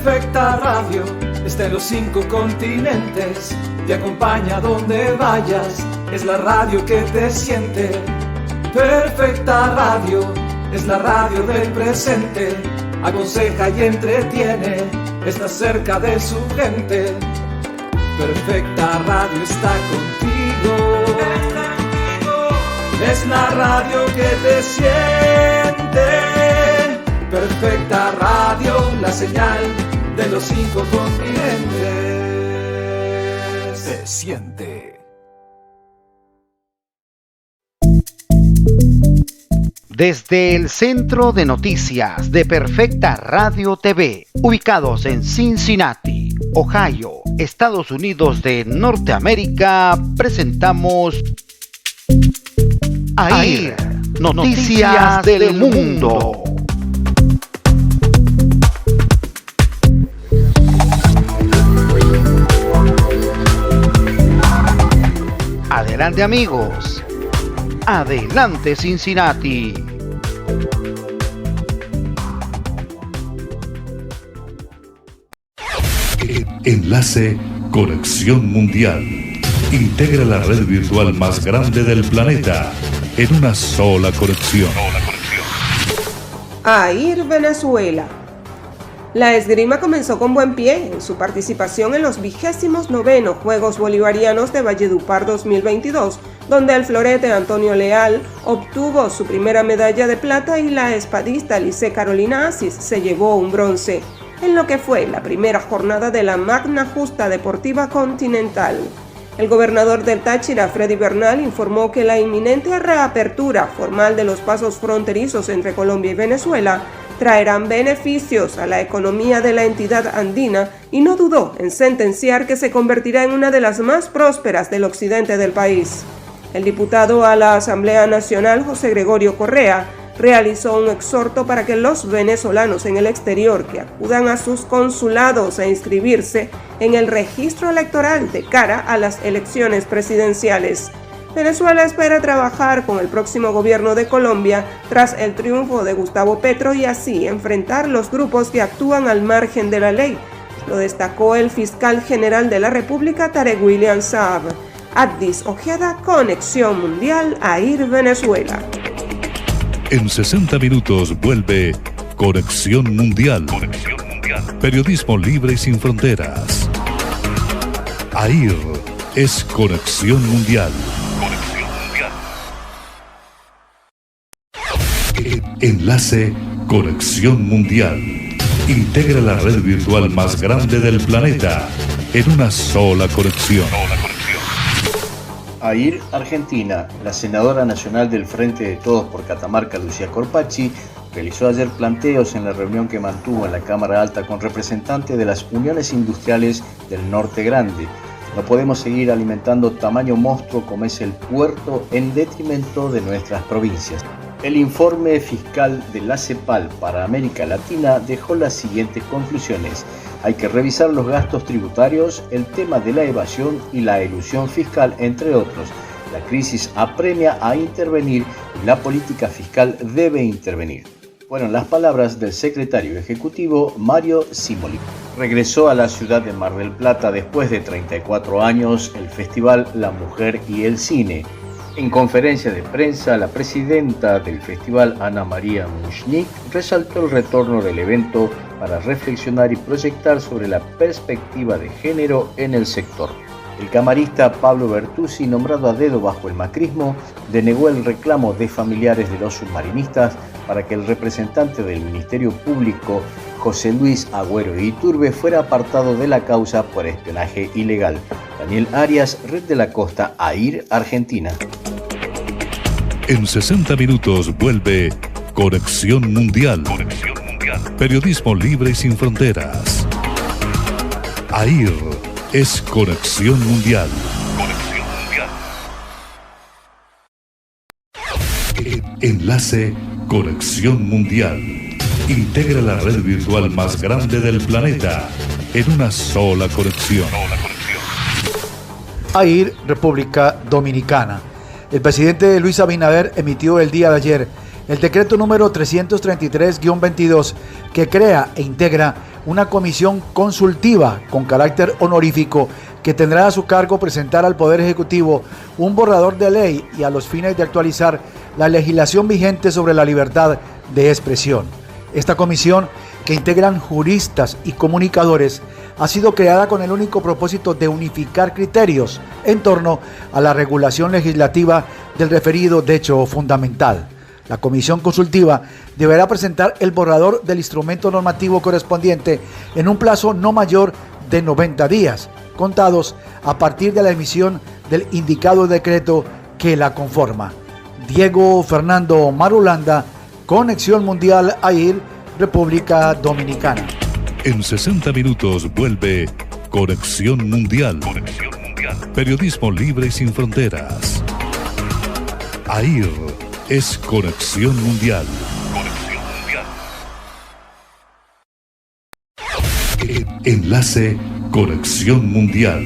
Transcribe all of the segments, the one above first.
Perfecta Radio está en los 5 continentes, te acompaña donde vayas, es la radio que te siente. Perfecta Radio es la radio del presente, aconseja y entretiene, está cerca de su gente. Perfecta Radio está contigo, es la radio que te siente. Perfecta Radio, la señal de los 5 continentes. Se siente. Desde el Centro de Noticias de Perfecta Radio TV, ubicados en Cincinnati, Ohio, Estados Unidos de Norteamérica, presentamos AIR, Noticias del Mundo. Adelante, amigos. Adelante, Cincinnati. Enlace Conexión Mundial. Integra la red virtual más grande del planeta en una sola conexión. AIR Venezuela. La esgrima comenzó con buen pie en su participación en los 29º Juegos Bolivarianos de Valledupar 2022, donde el florete Antonio Leal obtuvo su primera medalla de plata y la espadista Lice Carolina Asis se llevó un bronce, en lo que fue la primera jornada de la Magna Justa Deportiva Continental. El gobernador del Táchira, Freddy Bernal, informó que la inminente reapertura formal de los pasos fronterizos entre Colombia y Venezuela traerán beneficios a la economía de la entidad andina y no dudó en sentenciar que se convertirá en una de las más prósperas del occidente del país. El diputado a la Asamblea Nacional, José Gregorio Correa, realizó un exhorto para que los venezolanos en el exterior que acudan a sus consulados a inscribirse en el registro electoral de cara a las elecciones presidenciales. Venezuela espera trabajar con el próximo gobierno de Colombia tras el triunfo de Gustavo Petro y así enfrentar los grupos que actúan al margen de la ley. Lo destacó el fiscal general de la República, Tarek William Saab. Addis Ojeda, Conexión Mundial, AIR Venezuela. En 60 minutos vuelve Conexión Mundial. Periodismo libre y sin fronteras. AIR es Conexión Mundial. Enlace Conexión Mundial. Integra la red virtual más grande del planeta en una sola conexión. AIR Argentina. La senadora nacional del Frente de Todos por Catamarca, Lucía Corpacci, realizó ayer planteos en la reunión que mantuvo en la Cámara Alta con representantes de las uniones industriales del Norte Grande. No podemos seguir alimentando tamaño monstruo como es el puerto en detrimento de nuestras provincias. El informe fiscal de la CEPAL para América Latina dejó las siguientes conclusiones. Hay que revisar los gastos tributarios, el tema de la evasión y la elusión fiscal, entre otros. La crisis apremia a intervenir y la política fiscal debe intervenir. Fueron las palabras del secretario ejecutivo Mario Cimoli. Regresó a la ciudad de Mar del Plata después de 34 años el festival La Mujer y el Cine. En conferencia de prensa, la presidenta del festival, Ana María Mushnik, resaltó el retorno del evento para reflexionar y proyectar sobre la perspectiva de género en el sector. El camarista Pablo Bertuzzi, nombrado a dedo bajo el macrismo, denegó el reclamo de familiares de los submarinistas para que el representante del Ministerio Público, José Luis Agüero Iturbe, fuera apartado de la causa por espionaje ilegal. Daniel Arias, Red de la Costa, AIR, Argentina. En 60 minutos vuelve Conexión Mundial. Periodismo libre y sin fronteras. AIR es Conexión Mundial. Enlace Conexión Mundial. Integra la red virtual más grande del planeta en una sola conexión. AIR, República Dominicana. El presidente Luis Abinader emitió el día de ayer el decreto número 333-22 que crea e integra una comisión consultiva con carácter honorífico que tendrá a su cargo presentar al Poder Ejecutivo un borrador de ley y a los fines de actualizar la legislación vigente sobre la libertad de expresión. Esta comisión, que integran juristas y comunicadores, ha sido creada con el único propósito de unificar criterios en torno a la regulación legislativa del referido derecho fundamental. La comisión consultiva deberá presentar el borrador del instrumento normativo correspondiente en un plazo no mayor de 90 días, contados a partir de la emisión del indicado decreto que la conforma. Diego Fernando Marulanda, Conexión Mundial AIR, República Dominicana. En 60 minutos vuelve Conexión Mundial. Periodismo libre y sin fronteras. AIR es Conexión Mundial. Enlace Conexión Mundial.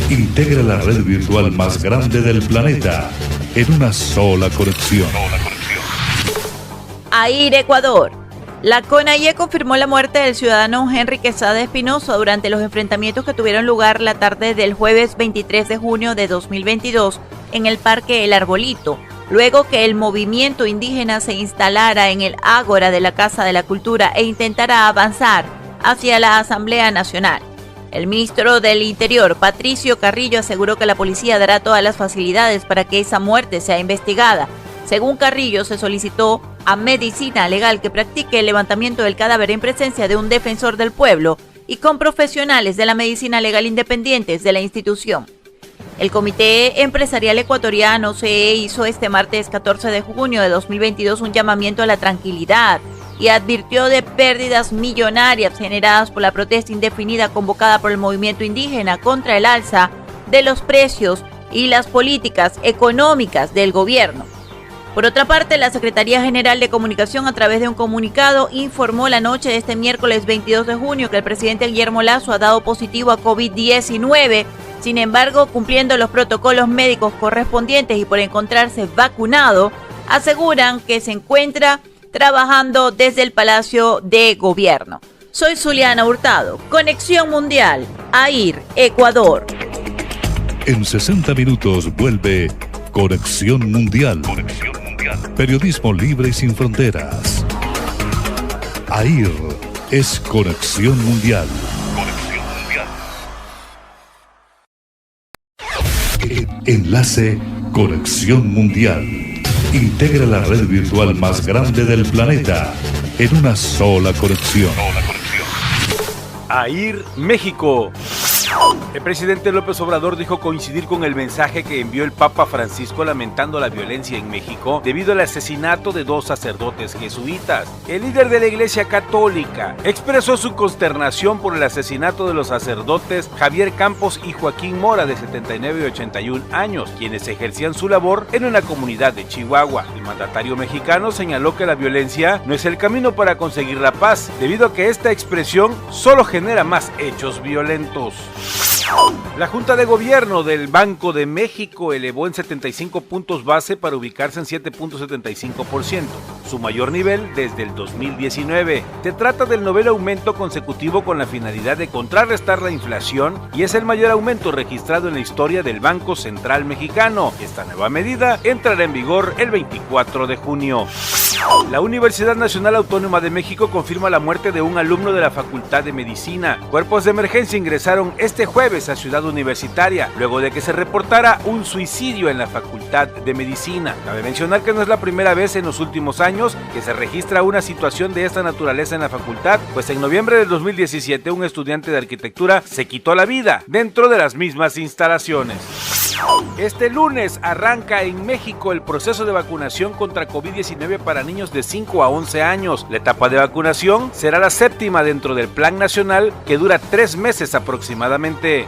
Integra la red virtual más grande del planeta en una sola conexión. AIR Ecuador. La CONAIE confirmó la muerte del ciudadano Henry Quesada Espinosa durante los enfrentamientos que tuvieron lugar la tarde del jueves 23 de junio de 2022 en el Parque El Arbolito, luego que el movimiento indígena se instalara en el ágora de la Casa de la Cultura e intentara avanzar hacia la Asamblea Nacional. El ministro del Interior, Patricio Carrillo, aseguró que la policía dará todas las facilidades para que esa muerte sea investigada. Según Carrillo, se solicitó a Medicina Legal que practique el levantamiento del cadáver en presencia de un defensor del pueblo y con profesionales de la medicina legal independientes de la institución. El Comité Empresarial Ecuatoriano CE hizo este martes 14 de junio de 2022 un llamamiento a la tranquilidad y advirtió de pérdidas millonarias generadas por la protesta indefinida convocada por el movimiento indígena contra el alza de los precios y las políticas económicas del gobierno. Por otra parte, la Secretaría General de Comunicación, a través de un comunicado, informó la noche de este miércoles 22 de junio que el presidente Guillermo Lasso ha dado positivo a COVID-19. Sin embargo, cumpliendo los protocolos médicos correspondientes y por encontrarse vacunado, aseguran que se encuentra trabajando desde el Palacio de Gobierno. Soy Zuliana Hurtado, Conexión Mundial, AIR, Ecuador. En 60 minutos vuelve Conexión Mundial. Periodismo libre y sin fronteras. AIR es Conexión Mundial. Enlace Conexión Mundial. Integra la red virtual más grande del planeta en una sola conexión. AIR México. El presidente López Obrador dijo coincidir con el mensaje que envió el Papa Francisco lamentando la violencia en México debido al asesinato de 2 sacerdotes jesuitas. El líder de la Iglesia Católica expresó su consternación por el asesinato de los sacerdotes Javier Campos y Joaquín Mora, de 79 y 81 años, quienes ejercían su labor en una comunidad de Chihuahua. El mandatario mexicano señaló que la violencia no es el camino para conseguir la paz, debido a que esta expresión solo genera más hechos violentos. La Junta de Gobierno del Banco de México elevó en 75 puntos base para ubicarse en 7.75%, su mayor nivel desde el 2019. Se trata del 9º aumento consecutivo con la finalidad de contrarrestar la inflación y es el mayor aumento registrado en la historia del Banco Central Mexicano. Esta nueva medida entrará en vigor el 24 de junio. La Universidad Nacional Autónoma de México confirma la muerte de un alumno de la Facultad de Medicina. Cuerpos de emergencia ingresaron este jueves a Ciudad Universitaria, luego de que se reportara un suicidio en la Facultad de Medicina. Cabe mencionar que no es la primera vez en los últimos años que se registra una situación de esta naturaleza en la facultad, pues en noviembre del 2017 un estudiante de arquitectura se quitó la vida dentro de las mismas instalaciones. Este lunes arranca en México el proceso de vacunación contra COVID-19 para niños de 5 a 11 años. La etapa de vacunación será la 7ª dentro del Plan Nacional, que dura 3 meses aproximadamente.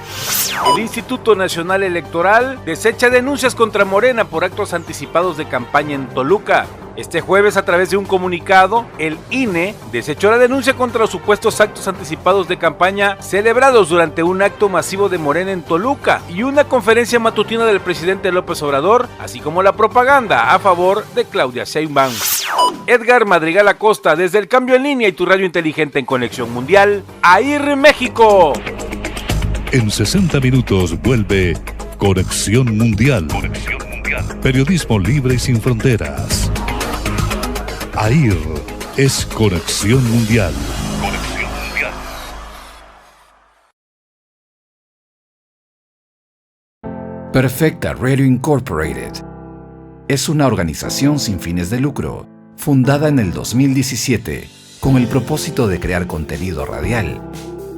El Instituto Nacional Electoral desecha denuncias contra Morena por actos anticipados de campaña en Toluca. Este jueves, a través de un comunicado, el INE desechó la denuncia contra los supuestos actos anticipados de campaña celebrados durante un acto masivo de Morena en Toluca y una conferencia matutina del presidente López Obrador, así como la propaganda a favor de Claudia Sheinbaum. Edgar Madrigal Acosta, desde El Cambio en Línea y tu radio inteligente en Conexión Mundial, AIR México. En 60 minutos vuelve Conexión Mundial. Periodismo libre y sin fronteras. AIR es Conexión Mundial. Perfecta Radio Incorporated es una organización sin fines de lucro, fundada en el 2017 con el propósito de crear contenido radial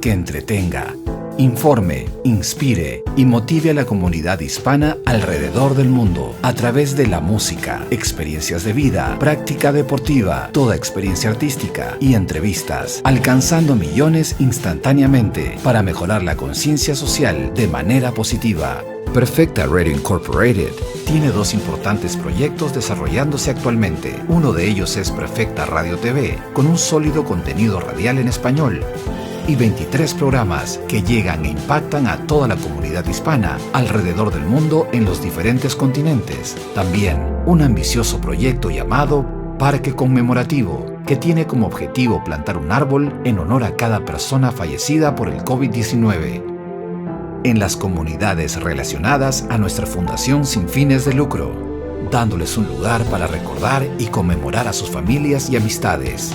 que entretenga, informe, inspire y motive a la comunidad hispana alrededor del mundo a través de la música, experiencias de vida, práctica deportiva, toda experiencia artística y entrevistas, alcanzando millones instantáneamente para mejorar la conciencia social de manera positiva. Perfecta Radio Incorporated tiene 2 importantes proyectos desarrollándose actualmente. Uno de ellos es Perfecta Radio TV, con un sólido contenido radial en español y 23 programas que llegan e impactan a toda la comunidad hispana alrededor del mundo en los diferentes continentes. También un ambicioso proyecto llamado Parque Conmemorativo, que tiene como objetivo plantar un árbol en honor a cada persona fallecida por el COVID-19 en las comunidades relacionadas a nuestra fundación sin fines de lucro, dándoles un lugar para recordar y conmemorar a sus familias y amistades.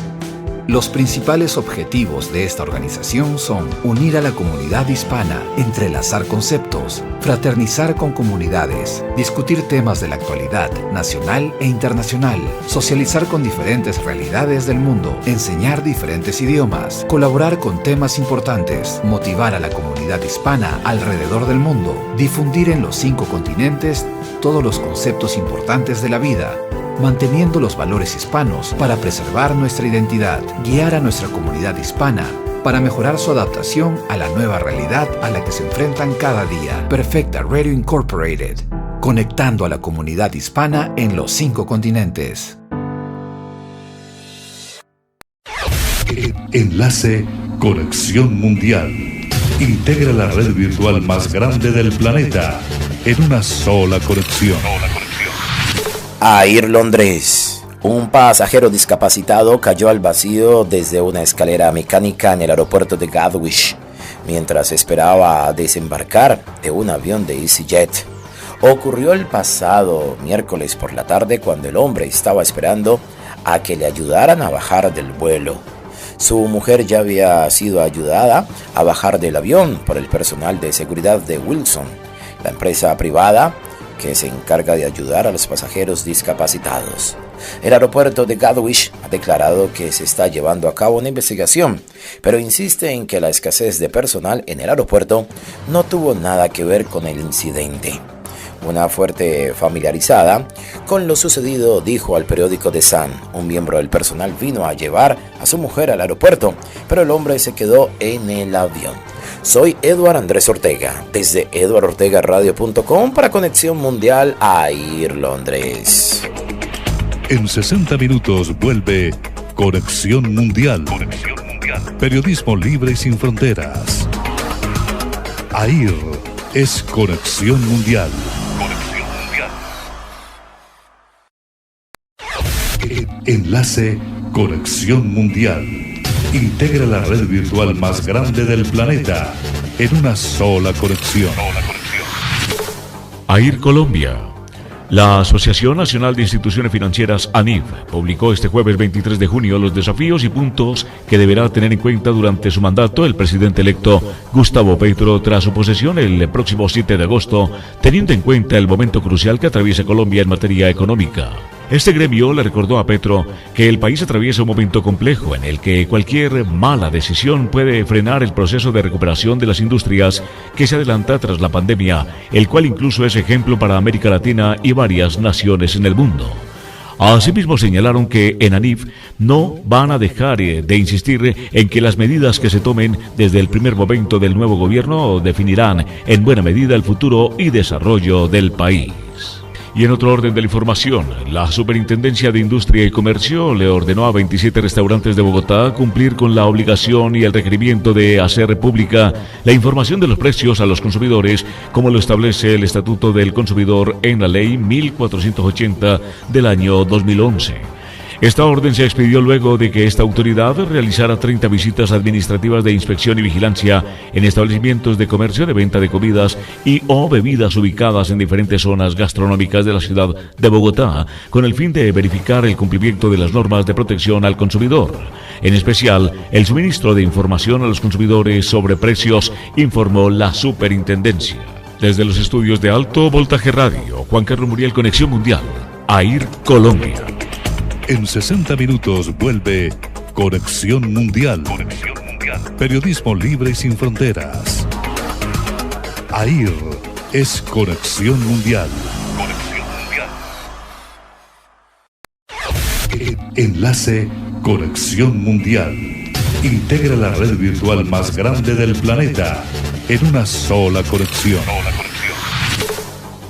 Los principales objetivos de esta organización son unir a la comunidad hispana, entrelazar conceptos, fraternizar con comunidades, discutir temas de la actualidad nacional e internacional, socializar con diferentes realidades del mundo, enseñar diferentes idiomas, colaborar con temas importantes, motivar a la comunidad hispana alrededor del mundo, difundir en los 5 continentes todos los conceptos importantes de la vida, manteniendo los valores hispanos para preservar nuestra identidad, guiar a nuestra comunidad hispana para mejorar su adaptación a la nueva realidad a la que se enfrentan cada día. Perfecta Radio Incorporated, conectando a la comunidad hispana en los 5 continentes. Enlace Conexión Mundial. Integra la red virtual más grande del planeta en una sola conexión. AIR Londres. Un pasajero discapacitado cayó al vacío desde una escalera mecánica en el aeropuerto de Gatwick mientras esperaba desembarcar de un avión de EasyJet. Ocurrió el pasado miércoles por la tarde cuando el hombre estaba esperando a que le ayudaran a bajar del vuelo. Su mujer ya había sido ayudada a bajar del avión por el personal de seguridad de Wilson, la empresa privada que se encarga de ayudar a los pasajeros discapacitados. El aeropuerto de Gatwick ha declarado que se está llevando a cabo una investigación, pero insiste en que la escasez de personal en el aeropuerto no tuvo nada que ver con el incidente. Una fuente familiarizada con lo sucedido dijo al periódico The Sun: un miembro del personal vino a llevar a su mujer al aeropuerto, pero el hombre se quedó en el avión. Soy Eduard Andrés Ortega, desde eduardortegaradio.com para Conexión Mundial AIR Londres. En 60 minutos vuelve Conexión Mundial. Periodismo libre y sin fronteras. AIR es Conexión Mundial. Enlace Conexión Mundial. Integra la red virtual más grande del planeta en una sola conexión. AIR Colombia. La Asociación Nacional de Instituciones Financieras, ANIF, publicó este jueves 23 de junio los desafíos y puntos que deberá tener en cuenta durante su mandato el presidente electo Gustavo Petro tras su posesión el próximo 7 de agosto, teniendo en cuenta el momento crucial que atraviesa Colombia en materia económica. Este gremio le recordó a Petro que el país atraviesa un momento complejo en el que cualquier mala decisión puede frenar el proceso de recuperación de las industrias que se adelanta tras la pandemia, el cual incluso es ejemplo para América Latina y varias naciones en el mundo. Asimismo señalaron que en ANIF no van a dejar de insistir en que las medidas que se tomen desde el primer momento del nuevo gobierno definirán en buena medida el futuro y desarrollo del país. Y en otro orden de la información, la Superintendencia de Industria y Comercio le ordenó a 27 restaurantes de Bogotá cumplir con la obligación y el requerimiento de hacer pública la información de los precios a los consumidores, como lo establece el Estatuto del Consumidor en la Ley 1480 del año 2011. Esta orden se expidió luego de que esta autoridad realizara 30 visitas administrativas de inspección y vigilancia en establecimientos de comercio de venta de comidas y o bebidas ubicadas en diferentes zonas gastronómicas de la ciudad de Bogotá, con el fin de verificar el cumplimiento de las normas de protección al consumidor. En especial, el suministro de información a los consumidores sobre precios, informó la superintendencia. Desde los estudios de Alto Voltaje Radio, Juan Carlos Muriel, Conexión Mundial, AIR Colombia. En 60 minutos vuelve Conexión Mundial. Periodismo libre y sin fronteras. AIR es Conexión Mundial. Enlace Conexión Mundial. Integra la red virtual más grande del planeta en una sola conexión.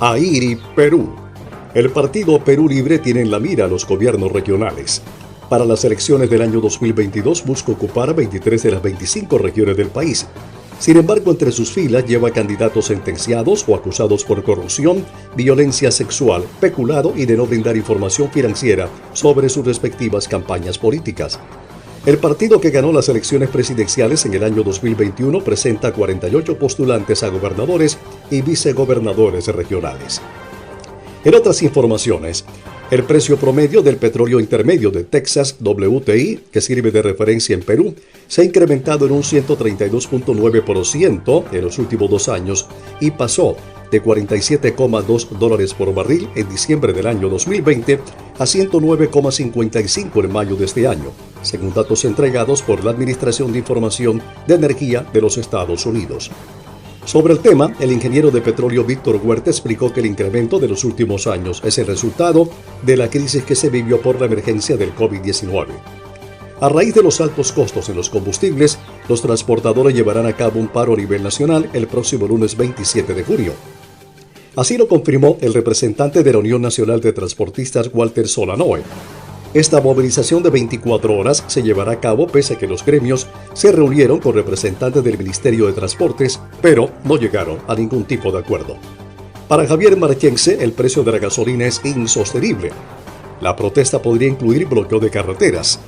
AIR Perú. El partido Perú Libre tiene en la mira a los gobiernos regionales. Para las elecciones del año 2022 busca ocupar 23 de las 25 regiones del país. Sin embargo, entre sus filas lleva candidatos sentenciados o acusados por corrupción, violencia sexual, peculado y de no brindar información financiera sobre sus respectivas campañas políticas. El partido que ganó las elecciones presidenciales en el año 2021 presenta 48 postulantes a gobernadores y vicegobernadores regionales. En otras informaciones, el precio promedio del petróleo intermedio de Texas WTI, que sirve de referencia en Perú, se ha incrementado en un 132.9% en los últimos 2 años y pasó de $47,2 por barril en diciembre del año 2020 a 109,55 en mayo de este año, según datos entregados por la Administración de Información de Energía de los Estados Unidos. Sobre el tema, el ingeniero de petróleo Víctor Huerta explicó que el incremento de los últimos años es el resultado de la crisis que se vivió por la emergencia del COVID-19. A raíz de los altos costos en los combustibles, los transportadores llevarán a cabo un paro a nivel nacional el próximo lunes 27 de junio. Así lo confirmó el representante de la Unión Nacional de Transportistas, Walter Solanoe. Esta movilización de 24 horas se llevará a cabo pese a que los gremios se reunieron con representantes del Ministerio de Transportes, pero no llegaron a ningún tipo de acuerdo. Para Javier Marchense, el precio de la gasolina es insostenible. La protesta podría incluir bloqueo de carreteras.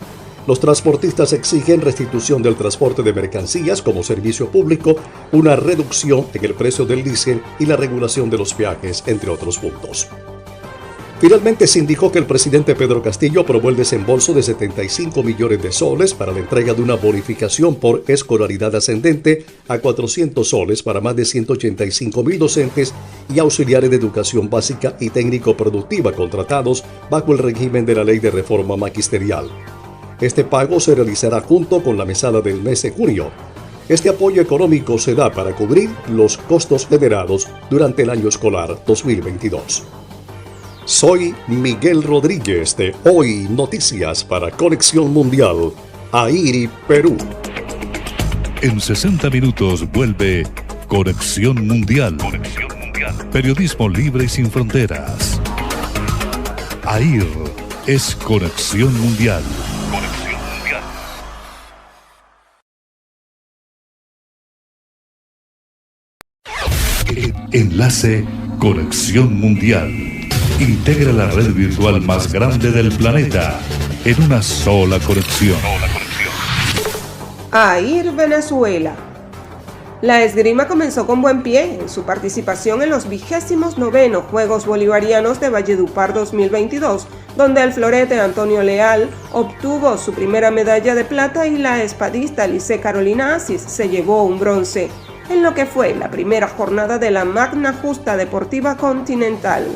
Los transportistas exigen restitución del transporte de mercancías como servicio público, una reducción en el precio del diésel y la regulación de los peajes, entre otros puntos. Finalmente se indicó que el presidente Pedro Castillo aprobó el desembolso de 75 millones de soles para la entrega de una bonificación por escolaridad ascendente a 400 soles para más de 185.000 docentes y auxiliares de educación básica y técnico-productiva contratados bajo el régimen de la Ley de Reforma Magisterial. Este pago se realizará junto con la mesada del mes de junio. Este apoyo económico se da para cubrir los costos generados durante el año escolar 2022. Soy Miguel Rodríguez de Hoy Noticias para Conexión Mundial, AIR Perú. En 60 minutos vuelve Conexión Mundial. Periodismo libre y sin fronteras. AIR es Conexión Mundial. Enlace Conexión Mundial. Integra la red virtual más grande del planeta en una sola conexión. AIR Venezuela. La esgrima comenzó con buen pie en su participación en los 29º Juegos Bolivarianos de Valledupar 2022, donde el florete Antonio Leal obtuvo su primera medalla de plata y la espadista Lice Carolina Asis se llevó un bronce, en lo que fue la primera jornada de la Magna Justa Deportiva Continental.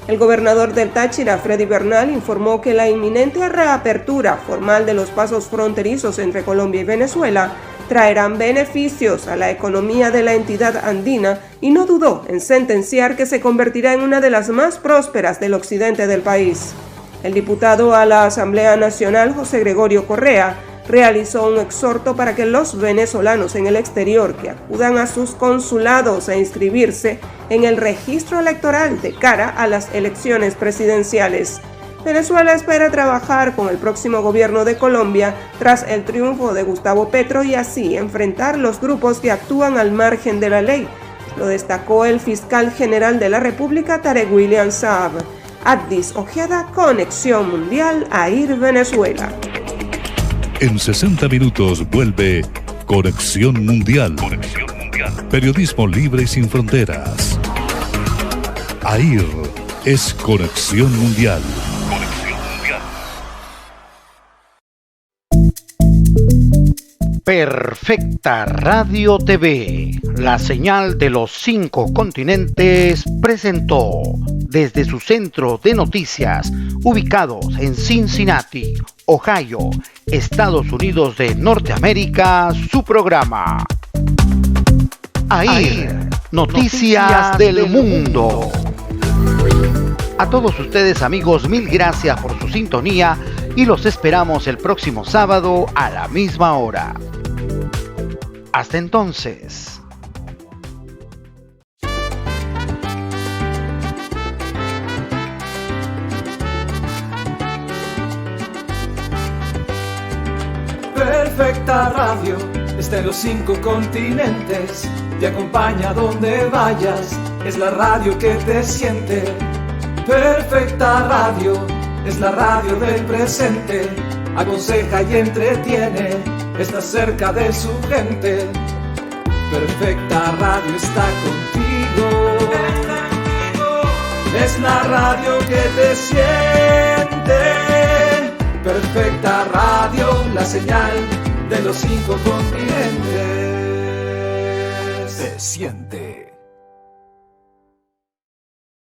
El gobernador del Táchira, Freddy Bernal, informó que la inminente reapertura formal de los pasos fronterizos entre Colombia y Venezuela traerán beneficios a la economía de la entidad andina y no dudó en sentenciar que se convertirá en una de las más prósperas del occidente del país. El diputado a la Asamblea Nacional, José Gregorio Correa, realizó un exhorto para que los venezolanos en el exterior que acudan a sus consulados a inscribirse en el registro electoral de cara a las elecciones presidenciales. Venezuela espera trabajar con el próximo gobierno de Colombia tras el triunfo de Gustavo Petro y así enfrentar los grupos que actúan al margen de la ley, lo destacó el fiscal general de la República, Tarek William Saab. Addis Ojeda, Conexión Mundial, AIR Venezuela. En 60 minutos vuelve Conexión Mundial. Periodismo libre y sin fronteras. AIR es Conexión Mundial. Perfecta Radio TV, la señal de los 5 continentes, presentó desde su centro de noticias, ubicados en Cincinnati, Ohio, Estados Unidos de Norteamérica, su programa AIR, Noticias del Mundo. A todos ustedes, amigos, mil gracias por su sintonía y los esperamos el próximo sábado a la misma hora. Hasta entonces. Perfecta Radio está en los 5 continentes, te acompaña donde vayas, es la radio que te siente. Perfecta Radio es la radio del presente, aconseja y entretiene, está cerca de su gente. Perfecta Radio está contigo, es la radio que te siente. Perfecta Radio, la señal de los 5 continentes. Se siente.